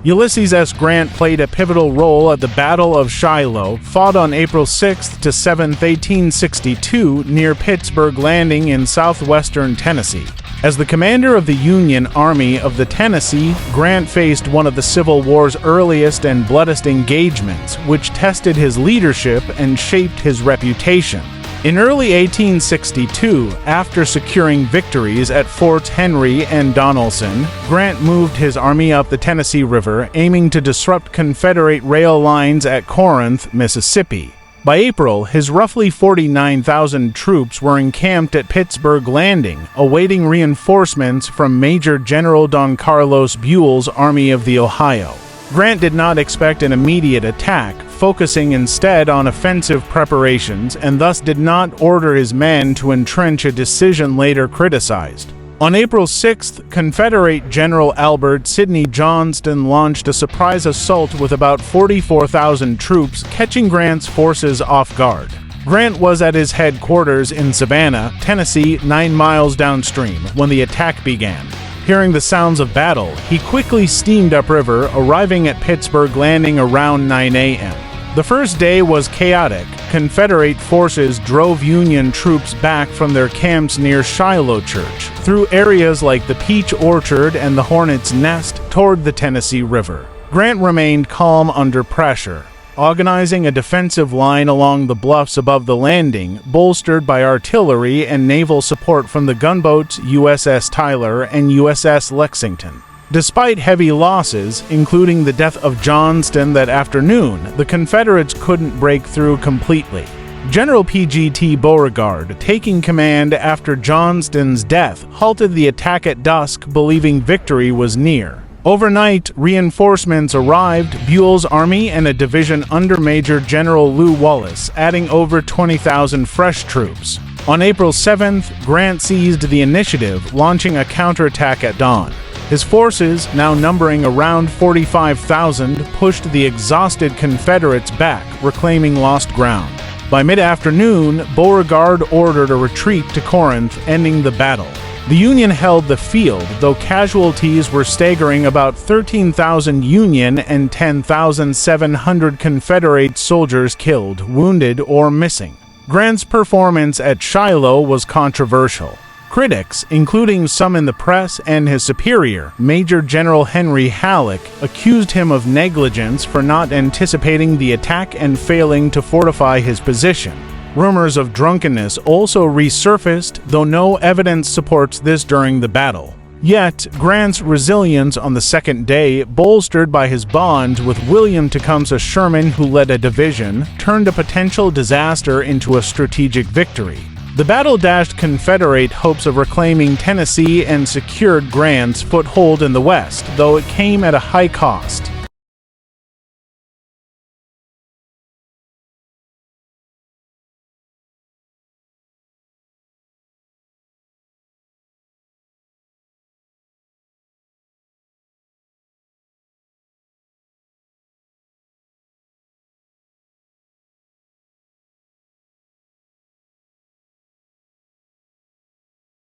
Ulysses S. Grant played a pivotal role at the Battle of Shiloh, fought on April 6 to 7, 1862, near Pittsburgh Landing in southwestern Tennessee. As the commander of the Union Army of the Tennessee, Grant faced one of the Civil War's earliest and bloodiest engagements, which tested his leadership and shaped his reputation. In early 1862, after securing victories at Forts Henry and Donelson, Grant moved his army up the Tennessee River, aiming to disrupt Confederate rail lines at Corinth, Mississippi. By April, his roughly 49,000 troops were encamped at Pittsburgh Landing, awaiting reinforcements from Major General Don Carlos Buell's Army of the Ohio. Grant did not expect an immediate attack, focusing instead on offensive preparations, and thus did not order his men to entrench, a decision later criticized. On April 6th, Confederate General Albert Sidney Johnston launched a surprise assault with about 44,000 troops, catching Grant's forces off guard. Grant was at his headquarters in Savannah, Tennessee, 9 miles downstream, when the attack began. Hearing the sounds of battle, he quickly steamed upriver, arriving at Pittsburgh Landing around 9 a.m. The first day was chaotic. Confederate forces drove Union troops back from their camps near Shiloh Church, through areas like the Peach Orchard and the Hornet's Nest, toward the Tennessee River. Grant remained calm under pressure, organizing a defensive line along the bluffs above the landing, bolstered by artillery and naval support from the gunboats USS Tyler and USS Lexington. Despite heavy losses, including the death of Johnston that afternoon, the Confederates couldn't break through completely. General P.G.T. Beauregard, taking command after Johnston's death, halted the attack at dusk, believing victory was near. Overnight, reinforcements arrived, Buell's army and a division under Major General Lew Wallace, adding over 20,000 fresh troops. On April 7th, Grant seized the initiative, launching a counterattack at dawn. His forces, now numbering around 45,000, pushed the exhausted Confederates back, reclaiming lost ground. By mid-afternoon, Beauregard ordered a retreat to Corinth, ending the battle. The Union held the field, though casualties were staggering: about 13,000 Union and 10,700 Confederate soldiers killed, wounded, or missing. Grant's performance at Shiloh was controversial. Critics, including some in the press and his superior, Major General Henry Halleck, accused him of negligence for not anticipating the attack and failing to fortify his position. Rumors of drunkenness also resurfaced, though no evidence supports this during the battle. Yet, Grant's resilience on the second day, bolstered by his bonds with William Tecumseh Sherman, who led a division, turned a potential disaster into a strategic victory. The battle dashed Confederate hopes of reclaiming Tennessee and secured Grant's foothold in the West, though it came at a high cost.